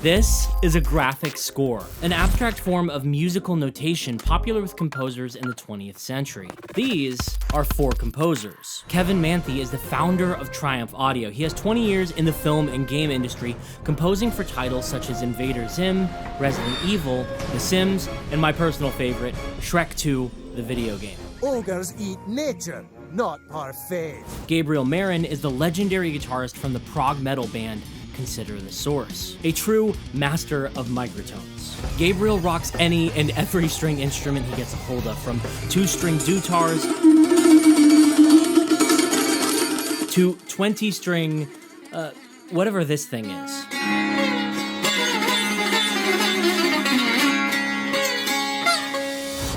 This is a graphic score, an abstract form of musical notation popular with composers in the 20th century. These are four composers. Kevin Manthei is the founder of Triumph Audio. He has 20 years in the film and game industry, composing for titles such as Invader Zim, Resident Evil, The Sims, and my personal favorite, Shrek 2, the video game. Ogres eat nature, not parfait. Gabriel Marin is the legendary guitarist from the prog metal band Consider the Source, a true master of microtones. Gabriel rocks any and every string instrument he gets a hold of, from 2-string dutars to 20-string, whatever this thing is.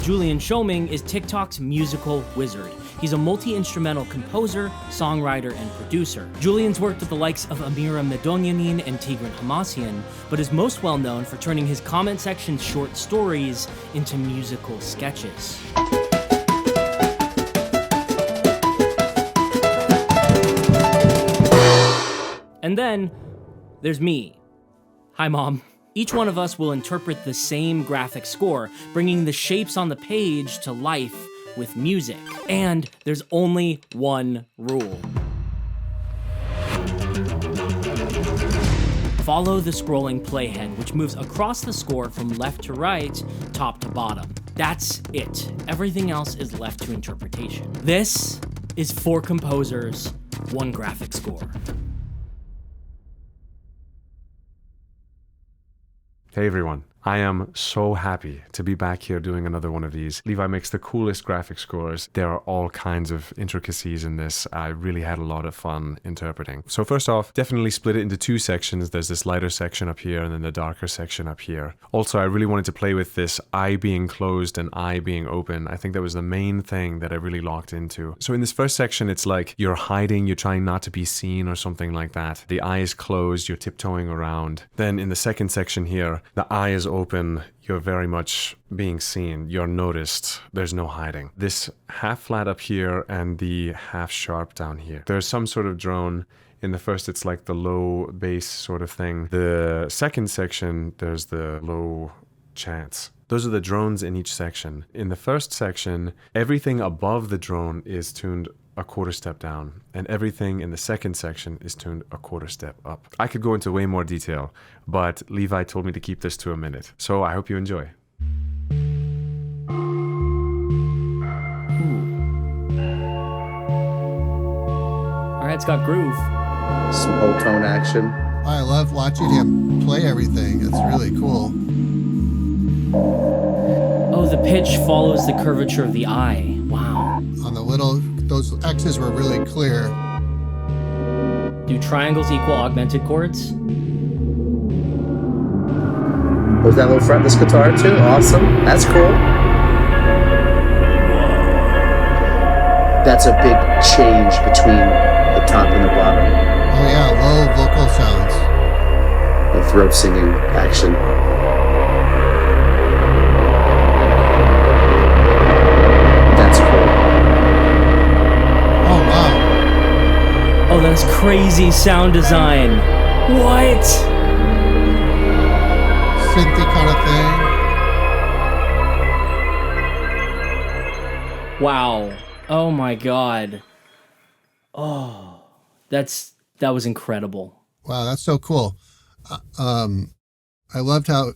Julian Schoming is TikTok's musical wizard. He's a multi-instrumental composer, songwriter, and producer. Julian's worked with the likes of Amira Medonyanin and Tigran Hamasyan, but is most well known for turning his comment section short stories into musical sketches. And then there's me. Hi, Mom. Each one of us will interpret the same graphic score, bringing the shapes on the page to life with music. And there's only one rule. Follow the scrolling playhead, which moves across the score from left to right, top to bottom. That's it. Everything else is left to interpretation. This is 4 composers, 1 graphic score. Hey everyone, I am so happy to be back here doing another one of these. Levi makes the coolest graphic scores. There are all kinds of intricacies in this. I really had a lot of fun interpreting. So first off, definitely split it into 2 sections. There's this lighter section up here and then the darker section up here. Also, I really wanted to play with this eye being closed and eye being open. I think that was the main thing that I really locked into. So in this first section, it's like you're hiding, you're trying not to be seen or something like that. The eye is closed, you're tiptoeing around. Then in the second section here, the eye is open, you're very much being seen, you're noticed, there's no hiding. This half flat up here and the half sharp down here. There's some sort of drone. In the first, it's like the low bass sort of thing. The second section, there's the low chants. Those are the drones in each section. In the first section, everything above the drone is tuned a quarter step down, and everything in the second section is tuned a quarter step up. I could go into way more detail, but Levi told me to keep this to a minute, so I hope you enjoy. All right, it's got groove. Some whole tone action. I love watching him play everything. It's really cool. Oh, the pitch follows the curvature of the eye. Wow. On the little, those X's were really clear. Do triangles equal augmented chords? Was that little fretless guitar too? Awesome. That's cool. That's a big change between the top and the bottom. Oh yeah, low vocal sounds. The throat singing action. That's cool. Oh wow. Oh, that's crazy sound design. What? Synthy kind of thing. Wow. Oh my God. Oh, that was incredible. Wow, that's so cool. I loved how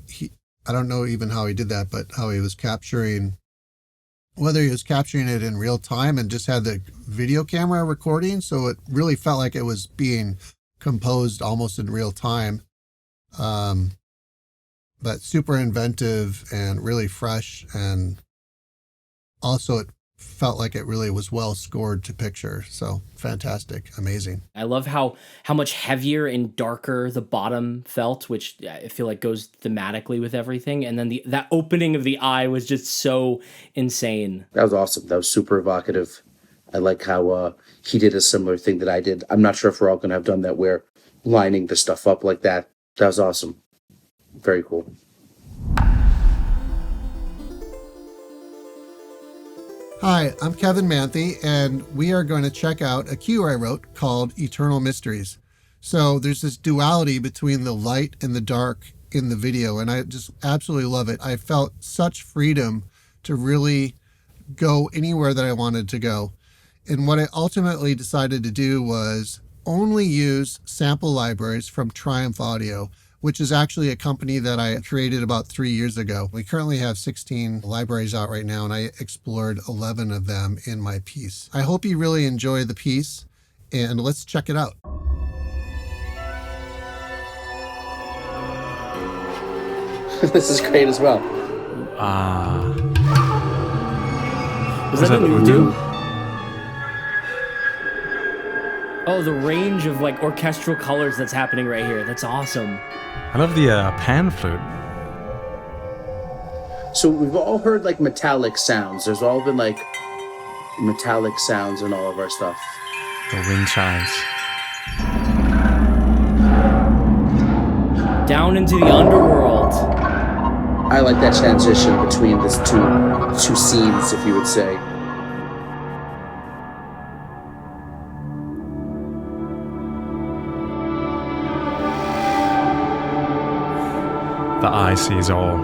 I don't know even how he did that, but how he was capturing, whether he was capturing it in real time and just had the video camera recording, so it really felt like it was being composed almost in real time. But super inventive and really fresh, and also it felt like it really was well scored to picture. So fantastic, amazing. I love how much heavier and darker the bottom felt, which I feel like goes thematically with everything. And then that opening of the eye was just so insane. That was awesome. That was super evocative. I like how he did a similar thing that I did. I'm not sure if we're all going to have done that, where lining the stuff up like that. That was awesome. Very cool. Hi, I'm Kevin Manthei, and we are going to check out a cue I wrote called Eternal Mysteries. So there's this duality between the light and the dark in the video, and I just absolutely love it. I felt such freedom to really go anywhere that I wanted to go. And what I ultimately decided to do was only use sample libraries from Triumph Audio, which is actually a company that I created about 3 years ago. We currently have 16 libraries out right now, and I explored 11 of them in my piece. I hope you really enjoy the piece, and let's check it out. This is great as well. Was that a new tune? Oh, the range of like orchestral colors that's happening right here. That's awesome. I love the pan flute. So we've all heard like metallic sounds. There's all been like metallic sounds in all of our stuff. The wind chimes. Down into the underworld. I like that transition between these two scenes, if you would say. The eye sees all.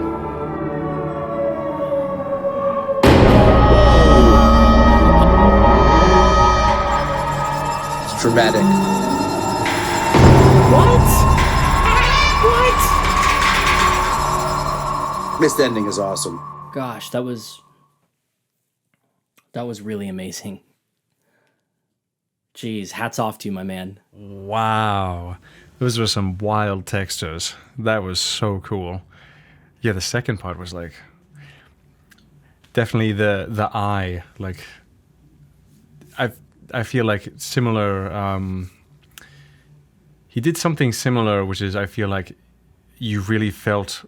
It's dramatic. What? This ending is awesome. Gosh, that was really amazing. Jeez, hats off to you, my man. Wow. Those were some wild textures. That was so cool. Yeah, the second part was like definitely the eye. Like I feel like similar. He did something similar, which is I feel like you really felt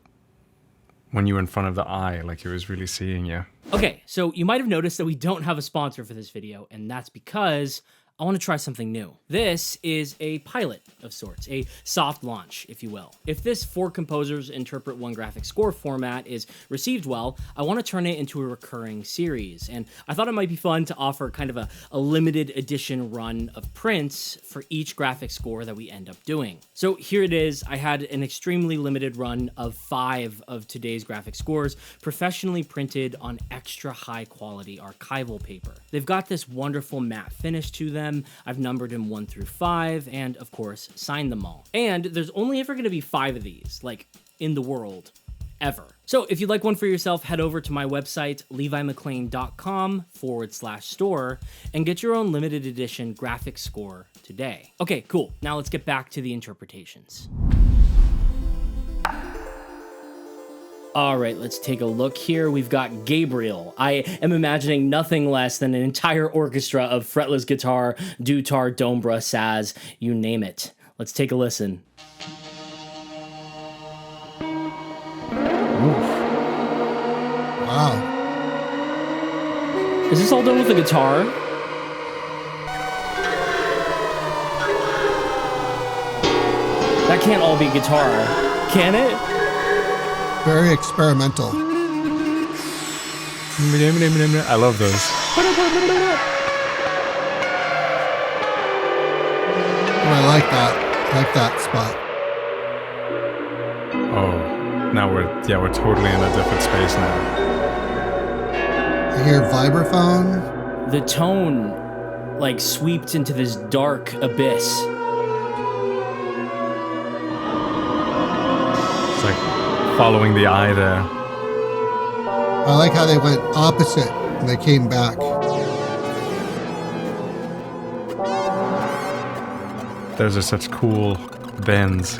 when you were in front of the eye, like he was really seeing you. Okay, so you might have noticed that we don't have a sponsor for this video, and that's because I want to try something new. This is a pilot of sorts, a soft launch, if you will. If this 4 composers interpret one graphic score format is received well, I want to turn it into a recurring series. And I thought it might be fun to offer kind of a limited edition run of prints for each graphic score that we end up doing. So here it is. I had an extremely limited run of 5 of today's graphic scores, professionally printed on extra high quality archival paper. They've got this wonderful matte finish to them. I've numbered them 1 through 5, and of course, signed them all. And there's only ever going to be 5 of these, like, in the world, ever. So if you'd like one for yourself, head over to my website, levimclean.com/store, and get your own limited edition graphic score today. Okay, cool. Now let's get back to the interpretations. All right, let's take a look here. We've got Gabriel. I am imagining nothing less than an entire orchestra of fretless guitar, dutar, dombra, saz, you name it. Let's take a listen. Wow. Is this all done with the guitar? That can't all be guitar, can it? Very experimental. I love those. Oh, I like that. I like that spot. Oh, now we're totally in a different space now. I hear vibraphone. The tone, like, sweeps into this dark abyss. It's like following the eye there. I like how they went opposite and they came back. Those are such cool bends.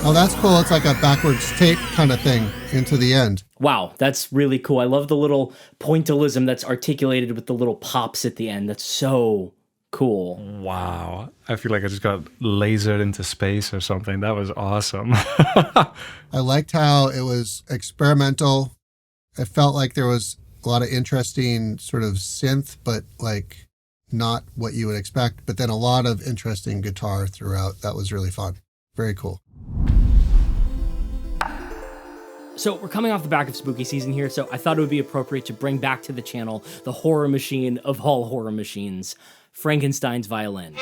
Oh, that's cool. It's like a backwards tape kind of thing into the end. Wow, that's really cool. I love the little pointillism that's articulated with the little pops at the end. That's so cool. Wow. I feel like I just got lasered into space or something. That was awesome. I liked how it was experimental. It felt like there was a lot of interesting sort of synth, but like not what you would expect, but then a lot of interesting guitar throughout. That was really fun. Very cool. So we're coming off the back of spooky season here, so I thought it would be appropriate to bring back to the channel the horror machine of all horror machines, Frankenstein's violin.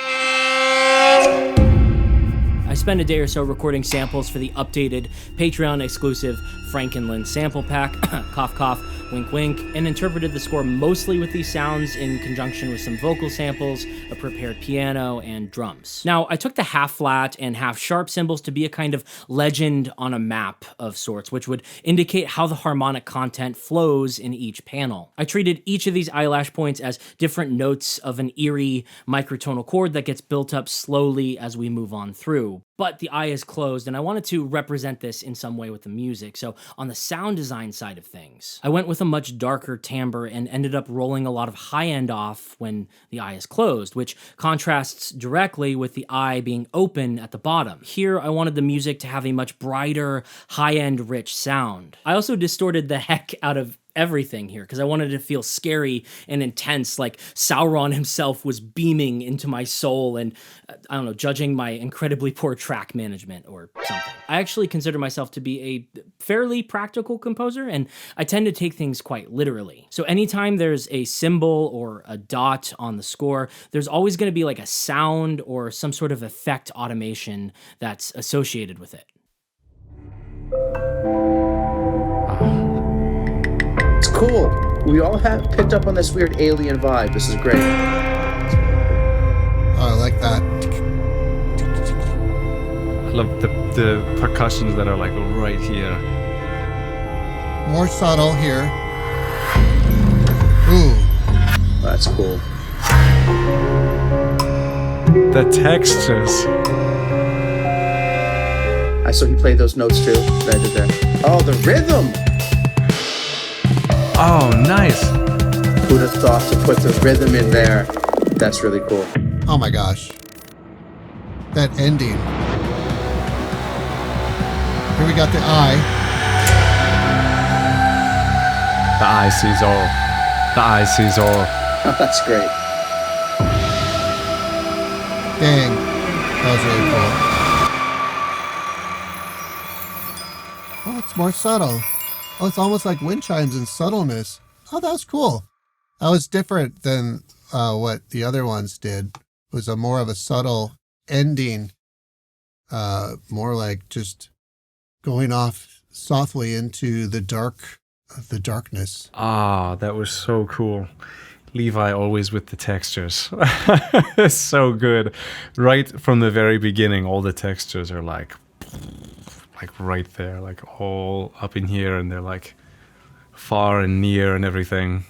I spent a day or so recording samples for the updated Patreon-exclusive Frankenland sample pack, cough cough, wink wink, and interpreted the score mostly with these sounds in conjunction with some vocal samples, a prepared piano, and drums. Now, I took the half-flat and half-sharp cymbals to be a kind of legend on a map of sorts, which would indicate how the harmonic content flows in each panel. I treated each of these eyelash points as different notes of an eerie microtonal chord that gets built up slowly as we move on through. But the eye is closed, and I wanted to represent this in some way with the music. So on the sound design side of things, I went with a much darker timbre and ended up rolling a lot of high end off when the eye is closed, which contrasts directly with the eye being open at the bottom. Here, I wanted the music to have a much brighter, high end rich sound. I also distorted the heck out of everything here because I wanted it to feel scary and intense, like Sauron himself was beaming into my soul and, I don't know, judging my incredibly poor track management or something. I actually consider myself to be a fairly practical composer, and I tend to take things quite literally. So anytime there's a symbol or a dot on the score, there's always going to be like a sound or some sort of effect automation that's associated with it. Cool. We all have picked up on this weird alien vibe. This is great. Oh, I like that. I love the percussions that are like right here. More subtle here. Ooh. That's cool. The textures. I saw he played those notes too. That I did there. Oh, the rhythm. Oh, nice. Who'd have thought to put the rhythm in there? That's really cool. Oh my gosh. That ending. Here we got the eye. The eye sees all. The eye sees all. Oh, that's great. Dang. That was really cool. Oh, it's more subtle. Oh, it's almost like wind chimes in subtleness. Oh, that was cool. That was different than what the other ones did. It was a more of a subtle ending, more like just going off softly into the darkness. Ah, that was so cool. Levi always with the textures. It's so good. Right from the very beginning, all the textures are like right there, like all up in here, and they're like far and near and everything.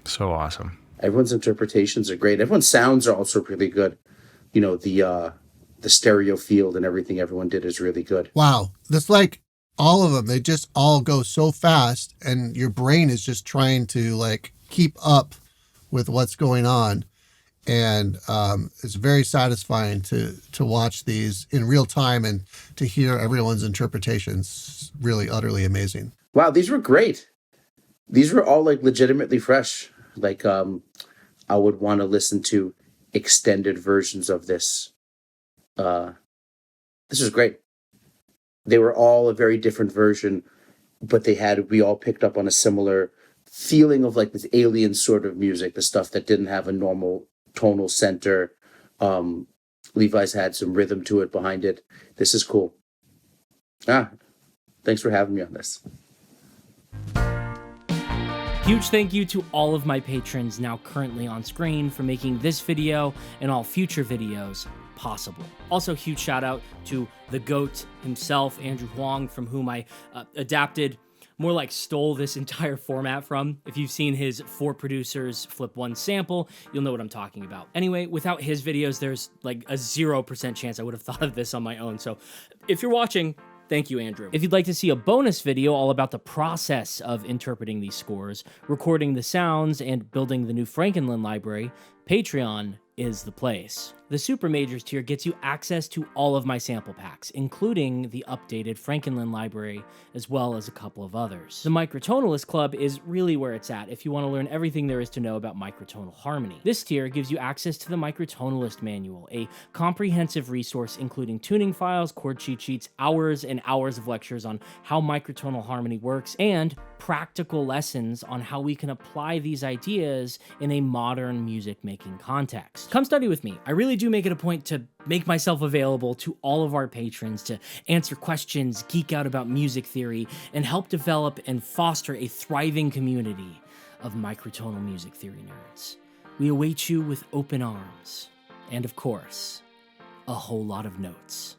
So awesome. Everyone's interpretations are great. Everyone's sounds are also really good. You know, the stereo field and everything everyone did is really good. Wow. That's like all of them. They just all go so fast, and your brain is just trying to like keep up with what's going on. And it's very satisfying to watch these in real time and to hear everyone's interpretations. Really, utterly amazing. Wow, these were great. These were all like legitimately fresh. Like I would want to listen to extended versions of this. This was great. They were all a very different version, but we all picked up on a similar feeling of like this alien sort of music, the stuff that didn't have a normal tonal center. Levi's had some rhythm to it behind it. This is cool. Thanks for having me on this. Huge thank you to all of my patrons now currently on screen for making this video and all future videos possible. Also, huge shout out to the GOAT himself, Andrew Huang, from whom I adapted, more like stole this entire format from. If you've seen his 4 producers flip one sample, you'll know what I'm talking about. Anyway, without his videos, there's like a 0% chance I would have thought of this on my own. So if you're watching, thank you, Andrew. If you'd like to see a bonus video all about the process of interpreting these scores, recording the sounds, and building the new Frankenland library, Patreon is the place. The Super Majors tier gets you access to all of my sample packs, including the updated Frankenland library, as well as a couple of others. The Microtonalist Club is really where it's at if you want to learn everything there is to know about microtonal harmony. This tier gives you access to the Microtonalist Manual, a comprehensive resource including tuning files, chord cheat sheets, hours and hours of lectures on how microtonal harmony works, and practical lessons on how we can apply these ideas in a modern music-making context. Come study with me. I really do make it a point to make myself available to all of our patrons to answer questions, geek out about music theory, and help develop and foster a thriving community of microtonal music theory nerds. We await you with open arms. And of course, a whole lot of notes.